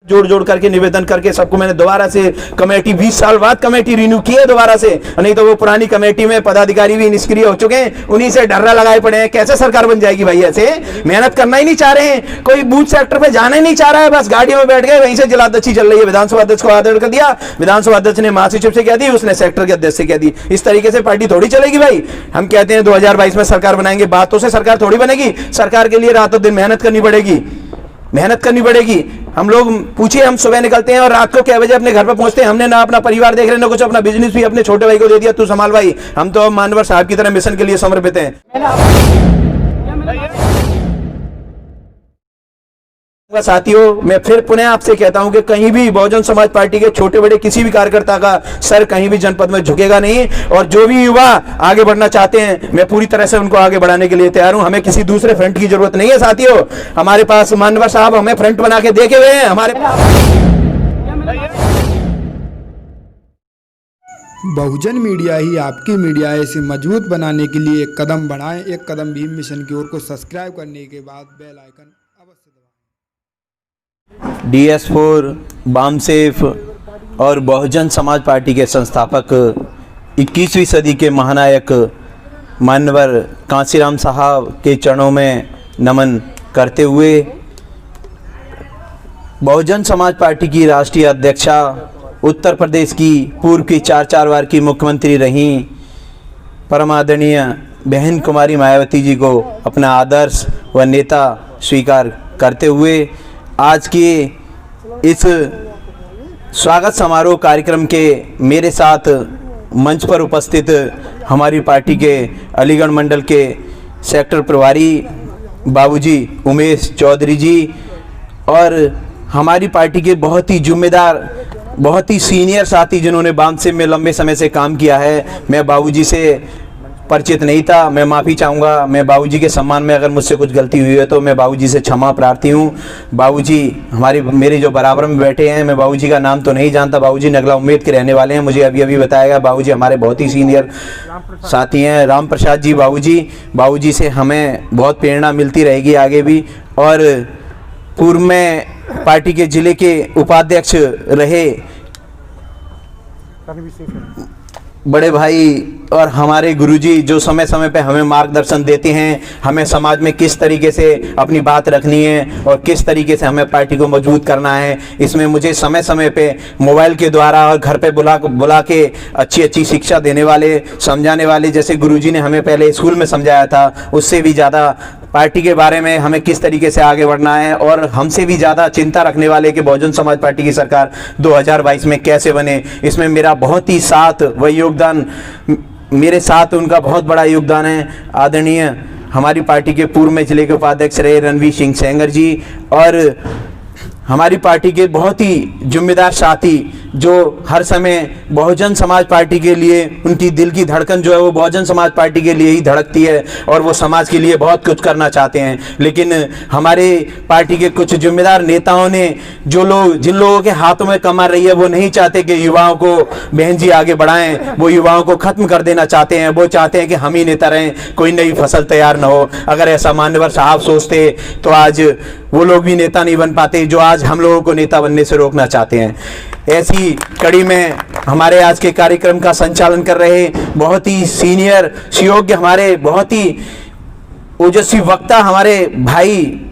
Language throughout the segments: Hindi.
जोड़ जोड़ करके निवेदन करके सबको मैंने दोबारा से कमेटी 20 साल बाद कमेटी रिन्यू की है दोबारा से, नहीं तो वो पुरानी कमेटी में पदाधिकारी भी निष्क्रिय हो चुके हैं, उन्हीं से डर्रा लगाए पड़े हैं। कैसे सरकार बन जाएगी भाई? ऐसे मेहनत करना ही नहीं चाह रहे हैं, कोई बूथ सेक्टर पे जाना ही नहीं चाह रहा है, बस गाड़ियों में बैठ गए, वहीं से जिलाध्यक्ष चल रही है। विधानसभा अध्यक्ष को आदर कर दिया, विधानसभा अध्यक्ष ने महासचिव से कह दी, उसने सेक्टर के अध्यक्ष से कह दी। इस तरीके से पार्टी थोड़ी चलेगी भाई। हम कहते हैं 2022 में सरकार बनाएंगे, बातों से सरकार थोड़ी बनेगी। सरकार के लिए रातों दिन मेहनत करनी पड़ेगी, मेहनत करनी पड़ेगी। हम लोग पूछिए, हम सुबह निकलते हैं और रात को क्या बजे अपने घर पर पहुंचते हैं। हमने ना अपना परिवार देख रहे, ना कुछ, अपना बिजनेस भी अपने छोटे भाई को दे दिया, तू संभाल भाई। हम तो मानवर साहब की तरह मिशन के लिए समर्पित हैं। साथियों, मैं फिर पुनः आपसे कहता हूं कि कहीं भी बहुजन समाज पार्टी के छोटे बड़े किसी भी कार्यकर्ता का सर कहीं भी जनपद में झुकेगा नहीं, और जो भी युवा आगे बढ़ना चाहते हैं मैं पूरी तरह से उनको आगे बढ़ाने के लिए तैयार हूं। हमें किसी दूसरे फ्रंट की जरूरत नहीं है साथियों। हमारे पास मानवर साहब हमें फ्रंट बना के देखे हुए हैं। हमारे बहुजन मीडिया ही आपकी मीडिया है। इसे मजबूत बनाने के लिए एक कदम बढ़ाएं, एक कदम भीम मिशन की ओर को सब्सक्राइब करने के बाद बेल आइकन अवश्य दबाएं। DS4 बामसेफ और बहुजन समाज पार्टी के संस्थापक 21वीं सदी के महानायक मानवर कांसीराम साहब के चरणों में नमन करते हुए बहुजन समाज पार्टी की राष्ट्रीय अध्यक्षा, उत्तर प्रदेश की पूर्व की 4 बार की मुख्यमंत्री रहीं परम आदरणीय बहन कुमारी मायावती जी को अपना आदर्श व नेता स्वीकार करते हुए आज के इस स्वागत समारोह कार्यक्रम के मेरे साथ मंच पर उपस्थित हमारी पार्टी के अलीगढ़ मंडल के सेक्टर प्रभारी बाबूजी उमेश चौधरी जी और हमारी पार्टी के बहुत ही जिम्मेदार, बहुत ही सीनियर साथी जिन्होंने बामसेफ में लंबे समय से काम किया है। मैं बाबूजी से परिचित नहीं था, मैं माफ़ी चाहूँगा। मैं बाबूजी के सम्मान में अगर मुझसे कुछ गलती हुई है तो मैं बाबूजी से क्षमा प्रार्थी हूँ। बाबूजी मेरे जो बराबर में बैठे हैं, मैं बाबूजी का नाम तो नहीं जानता, बाबूजी नगला उम्मेद के रहने वाले हैं, मुझे अभी अभी बताया गया। बाबूजी हमारे बहुत ही सीनियर साथी हैं, राम प्रसाद जी बाबूजी से हमें बहुत प्रेरणा मिलती रहेगी आगे भी। और पूर्व में पार्टी के जिले के उपाध्यक्ष रहे बड़े भाई और हमारे गुरुजी जो समय समय पे हमें मार्गदर्शन देते हैं, हमें समाज में किस तरीके से अपनी बात रखनी है और किस तरीके से हमें पार्टी को मजबूत करना है, इसमें मुझे समय समय पे मोबाइल के द्वारा और घर पे बुला के अच्छी शिक्षा देने वाले, समझाने वाले, जैसे गुरुजी ने हमें पहले स्कूल में समझाया था, उससे भी ज़्यादा पार्टी के बारे में हमें किस तरीके से आगे बढ़ना है, और हमसे भी ज़्यादा चिंता रखने वाले कि बहुजन समाज पार्टी की सरकार 2022 में कैसे बने, इसमें मेरा बहुत ही साथ व योगदान, मेरे साथ उनका बहुत बड़ा योगदान है। आदरणीय हमारी पार्टी के पूर्व में जिले के उपाध्यक्ष रहे रणवीर सिंह सेंगर जी और हमारी पार्टी के बहुत ही जिम्मेदार साथी जो हर समय बहुजन समाज पार्टी के लिए, उनकी दिल की धड़कन जो है वो बहुजन समाज पार्टी के लिए ही धड़कती है और वो समाज के लिए बहुत कुछ करना चाहते हैं। लेकिन हमारे पार्टी के कुछ जिम्मेदार नेताओं ने जिन लोगों के हाथों में कमर रही है, वो नहीं चाहते कि युवाओं को बहन जी आगे बढ़ाएं, वो युवाओं को खत्म कर देना चाहते हैं। वो चाहते हैं कि हम ही नेता रहें, कोई नई फसल तैयार न हो। अगर ऐसा मान्यवर साहब सोचते तो आज वो लोग भी नेता नहीं बन पाते जो आज हम लोगों को नेता बनने से रोकना चाहते हैं। ऐसी कड़ी में हमारे आज के कार्यक्रम का संचालन कर रहे बहुत ही सीनियर, सुयोग्य, हमारे बहुत ही ओजस्वी वक्ता हमारे भाई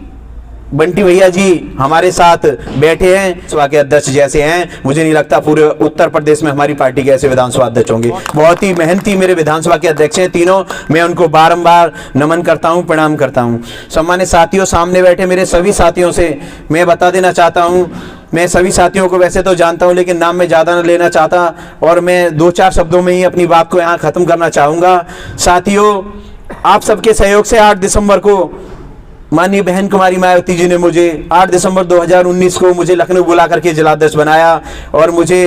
बंटी भैया जी हमारे साथ बैठे हैं। सभा के अध्यक्ष जैसे हैं, मुझे नहीं लगता पूरे उत्तर प्रदेश में हमारी पार्टी के ऐसे विधानसभा अध्यक्ष होंगे। बहुत ही मेहनती मेरे विधानसभा के अध्यक्ष हैं तीनों, मैं उनको बारंबार नमन करता हूं, प्रणाम करता हूं। सम्मानित साथियों, सामने बैठे मेरे सभी साथियों से मैं बता देना चाहता हूं, मैं सभी साथियों को वैसे तो जानता हूं लेकिन नाम में ज़्यादा न लेना चाहता और मैं 2-4 शब्दों में ही अपनी बात को यहाँ ख़त्म करना चाहूँगा। साथियों, आप सबके सहयोग से 8 दिसंबर को माननीय बहन कुमारी मायावती जी ने मुझे 8 दिसंबर 2019 को मुझे लखनऊ बुला करके जिलाध्यक्ष बनाया और मुझे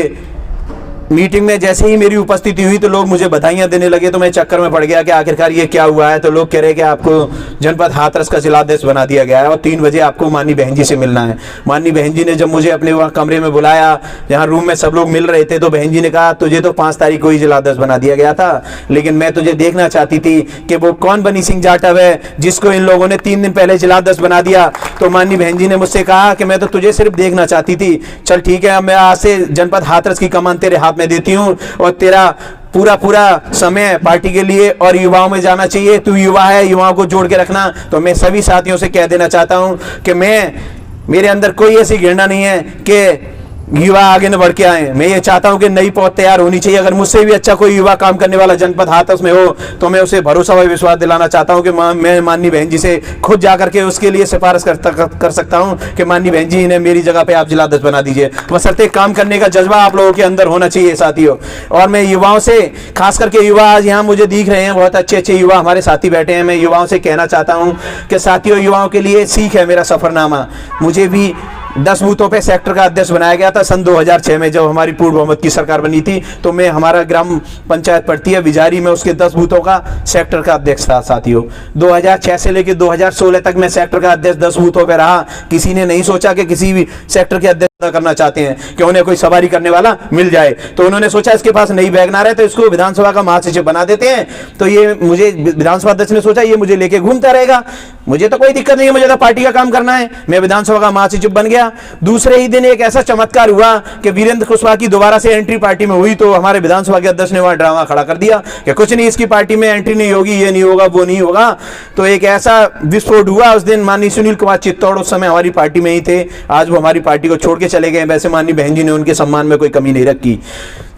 मीटिंग में जैसे ही मेरी उपस्थिति हुई तो लोग मुझे बधाइयां देने लगे, तो मैं चक्कर में पड़ गया कि आखिरकार ये क्या हुआ है। तो लोग कह रहे कि आपको जनपद हाथरस का जिलाध्यक्ष बना दिया गया है और 3 बजे आपको माननीय बहन जी से मिलना है। माननीय बहन जी ने जब मुझे अपने वहाँ कमरे में बुलाया, जहाँ रूम में सब लोग मिल रहे थे, तो बहन जी ने कहा तुझे तो 5 तारीख को ही जिलाध्यक्ष बना दिया गया था, लेकिन मैं तुझे देखना चाहती थी कि वो कौन बनी सिंह जाटव है जिसको इन लोगों ने 3 दिन पहले जिलाध्यक्ष बना दिया। तो माननीय बहन जी ने मुझसे कहा कि मैं तो तुझे सिर्फ देखना चाहती थी, चल ठीक है, मैं आज से जनपद हाथरस की कमान तेरे हाथ में देती हूँ और तेरा पूरा समय पार्टी के लिए और युवाओं में जाना चाहिए। तू युवा है, युवाओं को जोड़ के रखना। तो मैं सभी साथियों से कह देना चाहता हूं कि मेरे अंदर कोई ऐसी घृणा नहीं है कि युवा आगे न बढ़ के आए। मैं ये चाहता हूं कि नई पौध तैयार होनी चाहिए। अगर मुझसे भी अच्छा कोई युवा काम करने वाला जनपद हाथरस में हो तो मैं उसे भरोसा व विश्वास दिलाना चाहता हूं कि मैं माननीय बहन जी से खुद जा करके उसके लिए सिफारिश कर सकता हूं कि माननीय बहन जी ने मेरी जगह पे आप जिलाध्यक्ष बना दीजिए। बशर्ते काम करने का जज्बा आप लोगों के अंदर होना चाहिए साथियों। और मैं युवाओं से, खास करके युवा आज यहाँ मुझे दिख रहे हैं, बहुत अच्छे युवा हमारे साथी बैठे हैं, मैं युवाओं से कहना चाहता हूँ कि साथियों, युवाओं के लिए सीख है मेरा सफरनामा। मुझे भी 10 बूथों पे सेक्टर का अध्यक्ष बनाया गया था सन 2006 में, जब हमारी पूर्ण बहुमत की सरकार बनी थी। तो मैं, हमारा ग्राम पंचायत पड़ती है बिजारी में, उसके 10 बूथों का सेक्टर का अध्यक्ष था साथियों। 2006 से लेकर 2016 तक मैं सेक्टर का अध्यक्ष 10 बूथों पे रहा। किसी ने नहीं सोचा कि किसी भी सेक्टर के अध्यक्ष करना चाहते हैं कि उन्हें कोई सवारी करने वाला मिल जाए, तो उन्होंने सोचा इसके पास नई वैगनार है तो इसको विधानसभा का महासचिव बना देते हैं। तो ये मुझे, विधानसभा अध्यक्ष ने सोचा ये मुझे लेके घूमता रहेगा, मुझे तो कोई दिक्कत नहीं है, मुझे तो पार्टी का काम करना है। मैं विधानसभा का महासचिव बन गया। दूसरे ही दिन एक ऐसा चमत्कार हुआ कि वीरेंद्र कुशवाहा की दोबारा से एंट्री पार्टी में हुई, तो हमारे विधानसभा के अध्यक्ष ने वहां ड्रामा खड़ा कर दिया कि कुछ नहीं, इसकी पार्टी में एंट्री नहीं होगी, ये नहीं होगा, वो नहीं होगा। तो एक ऐसा विस्फोट हुआ उस दिन। माननीय सुनील कुमार चित्तौड़ उस समय हमारी पार्टी में ही थे, आज वो हमारी पार्टी को छोड़ के चले गए। वैसे माननीय बहन जी ने उनके सम्मान में कोई कमी नहीं रखी।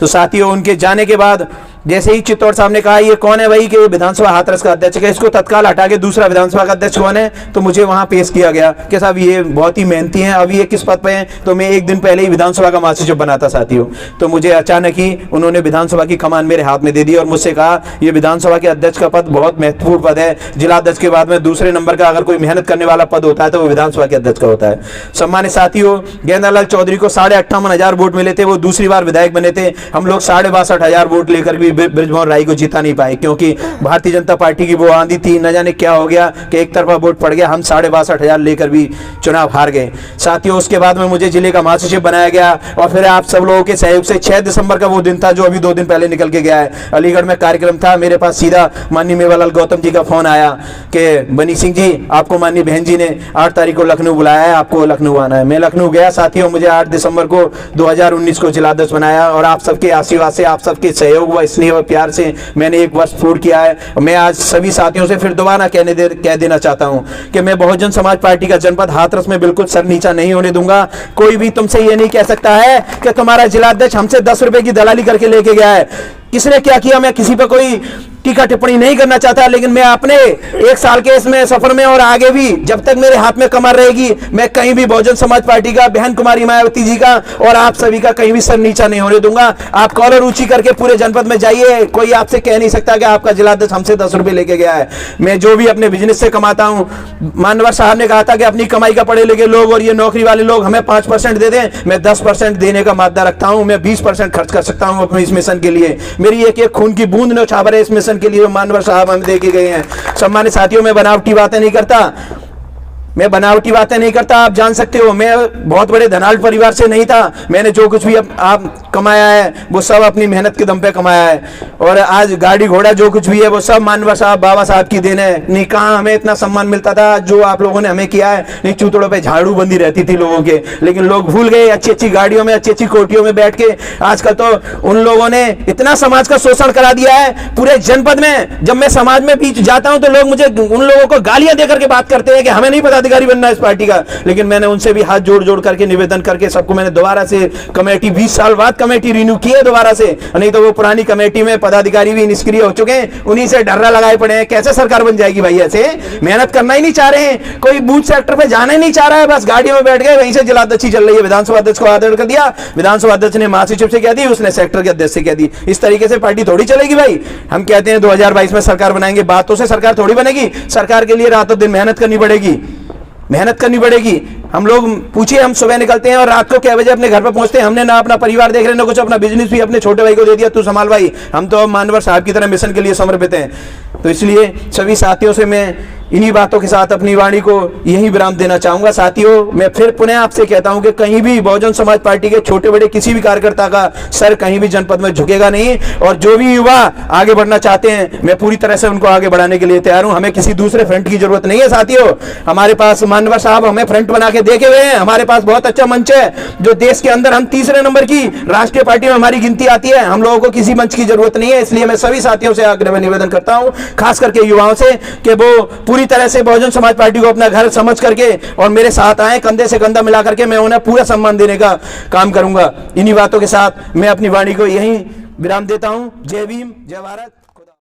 तो साथियों, उनके जाने के बाद जैसे ही चित्तौड़ साहब ने कहा ये कौन है भाई कि विधानसभा हाथरस का अध्यक्ष है, इसको तत्काल हटा के दूसरा विधानसभा का अध्यक्ष कौन है, तो मुझे वहां पेश किया गया कि साहब ये बहुत ही मेहनती हैं, अभी ये किस पद पे हैं। तो मैं 1 दिन पहले ही विधानसभा का महासचिव बना था साथियों। तो मुझे अचानक ही उन्होंने विधानसभा की कमान मेरे हाथ में दे दी और मुझसे कहा ये विधानसभा के अध्यक्ष का पद बहुत महत्वपूर्ण पद है, जिलाध्यक्ष के बाद में दूसरे नंबर का अगर कोई मेहनत करने वाला पद होता है तो वो विधानसभा के अध्यक्ष का होता है। सम्मानित साथियों, गेंदालाल चौधरी को 58,500 वोट मिले थे, वो दूसरी बार विधायक बने थे। हम लोग 62,500 वोट लेकर भी बृजमोहन राय जिता नहीं पाए, क्योंकि भारतीय जनता पार्टी की वो आंधी थी, न जाने क्या हो गया कि एक तरफा वोट पड़ गया। हम 62,500 लेकर भी चुनाव हार गए साथियों। उसके बाद में मुझे जिले का महासचिव बनाया गया और फिर आप सब लोगों के सहयोग से 6 दिसंबर का वो दिन था जो अभी 2 दिन पहले निकल के गया है। अलीगढ़ में कार्यक्रम था, मेरे पास सीधा माननीय मेवालाल गौतम जी का फोन आया कि बनी सिंह जी, आपको माननीय बहन जी ने 8 तारीख को लखनऊ बुलाया है, आपको लखनऊ आना है। मैं लखनऊ गया साथियों। मुझे 8 दिसंबर को 2019 को जिलाध्यक्ष बनाया और आप सबके आशीर्वाद से, आप सबके सहयोग व स्नेह व प्यार से मैंने 1 वर्ष पूर्ण किया है। मैं आज सभी साथियों से फिर दोबारा कह देना चाहता हूं कि मैं बहुजन समाज पार्टी का जनपद हाथरस में बिल्कुल सर नीचा नहीं होने दूंगा। कोई भी तुमसे ये नहीं कह सकता है कि तुम्हारा जिलाध्यक्ष हमसे 10 रुपए की दलाली करके लेके गया है। किसने क्या किया, मैं किसी पे कोई टीका टिप्पणी नहीं करना चाहता, लेकिन मैं अपने 1 साल के इसमें सफर में और आगे भी जब तक मेरे हाथ में कमर रहेगी, मैं कहीं भी बहुजन समाज पार्टी का, बहन कुमारी मायावती जी का और आप सभी का कहीं भी सर नीचा नहीं होने दूंगा। आप कॉलर ऊंची करके पूरे जनपद में जाइए, कोई आपसे कह नहीं सकता कि आपका जिलाध्यक्ष हमसे 10 रुपए लेके गया है। मैं जो भी अपने बिजनेस से कमाता हूं, मानवर साहब ने कहा था कि अपनी कमाई का पढ़े लिखे लोग और ये नौकरी वाले लोग हमें 5% दे दें, मैं 10% देने का मादा रखता हूं। मैं 20% खर्च कर सकता हूं अपने इस मिशन के लिए। मेरी एक खून की बूंद न्यौछावर है इस मिशन के लिए, मानवर साहब हमें देके गए हैं। सम्मानित साथियों, मैं बनावटी बातें नहीं करता, मैं बनावटी बातें नहीं करता। आप जान सकते हो मैं बहुत बड़े धनाढ़ परिवार से नहीं था। मैंने जो कुछ भी आप कमाया है वो सब अपनी मेहनत के दम पे कमाया है और आज गाड़ी घोड़ा जो कुछ भी है वो सब मानवर साहब, बाबा साहब की देन है। नहीं कहाँ हमें इतना सम्मान मिलता था जो आप लोगों ने हमें किया है। नहीं चूतड़ों पे झाड़ू बंदी रहती थी लोगों के, लेकिन लोग भूल गए अच्छी अच्छी गाड़ियों में, अच्छी अच्छी कोठियों में बैठ के। आजकल तो उन लोगों ने इतना समाज का शोषण करा दिया है पूरे जनपद में। जब मैं समाज में बीच जाता हूं तो लोग मुझे, उन लोगों को गालियां देकर के बात करते हैं कि हमें नहीं पता अधिकारी बनना इस पार्टी का। लेकिन मैंने उनसे भी हाथ जोड़ जोड़ करके निवेदन करके सबको मैंने दोबारा से कमेटी, 20 साल बाद कमेटी रिन्यू की है दोबारा से। नहीं तो वो पुरानी कमेटी में पदाधिकारी भी निष्क्रिय हो चुके हैं, उन्हीं से डर्रा लगाए पड़े हैं। कैसे सरकार बन जाएगी भाई? ऐसे मेहनत करना ही नहीं चाह रहे हैं, कोई बूथ सेक्टर पे जाना ही नहीं चाह रहा है, बस गाड़ियों में बैठ गए, वहीं से जिलाध्यक्ष चल रही है। विधानसभा अध्यक्ष को आदेश कर दिया, विधानसभा अध्यक्ष ने महासचिव से कह दी, उसने सेक्टर के अध्यक्ष से कह दी। इस तरीके से पार्टी थोड़ी चलेगी भाई। हम कहते हैं 2022 में सरकार बनाएंगे, बातों से सरकार थोड़ी बनेगी। सरकार के लिए रातों दिन मेहनत करनी पड़ेगी, मेहनत करनी पड़ेगी। हम लोग पूछिए, हम सुबह निकलते हैं और रात को क्या बजे अपने घर पर पहुंचते हैं। हमने ना अपना परिवार देख रहे, ना कुछ, अपना बिजनेस भी अपने छोटे भाई को दे दिया, तू संभाल भाई। हम तो मानवर साहब की तरह मिशन के लिए समर्पित हैं। तो इसलिए सभी साथियों से मैं इन्हीं बातों के साथ अपनी वाणी को यही विराम देना चाहूंगा। साथियों, मैं फिर पुनः आपसे कहता हूं कि कहीं भी बहुजन समाज पार्टी के छोटे बड़े किसी भी कार्यकर्ता का सर कहीं भी जनपद में झुकेगा नहीं, और जो भी युवा आगे बढ़ना चाहते हैं, मैं पूरी तरह से उनको आगे बढ़ाने के लिए तैयार हूं। हमें किसी दूसरे फ्रंट की जरूरत नहीं है साथियों। हमारे पास मानवर साहब हमें फ्रंट बना के देखे हुए हैं। हमारे पास बहुत अच्छा मंच है, जो देश के अंदर हम तीसरे नंबर की राष्ट्रीय पार्टी में हमारी गिनती आती है। हम लोगों को किसी मंच की जरूरत नहीं है। इसलिए मैं सभी साथियों से आग्रह निवेदन करता हूं, खास करके युवाओं से, कि वो पूरी तरह से बहुजन समाज पार्टी को अपना घर समझ करके और मेरे साथ आए, कंधे से कंधा मिला करके मैं उन्हें पूरा सम्मान देने का काम करूंगा। इन्हीं बातों के साथ मैं अपनी वाणी को यहीं विराम देता हूं। जय भीम, जय भारत।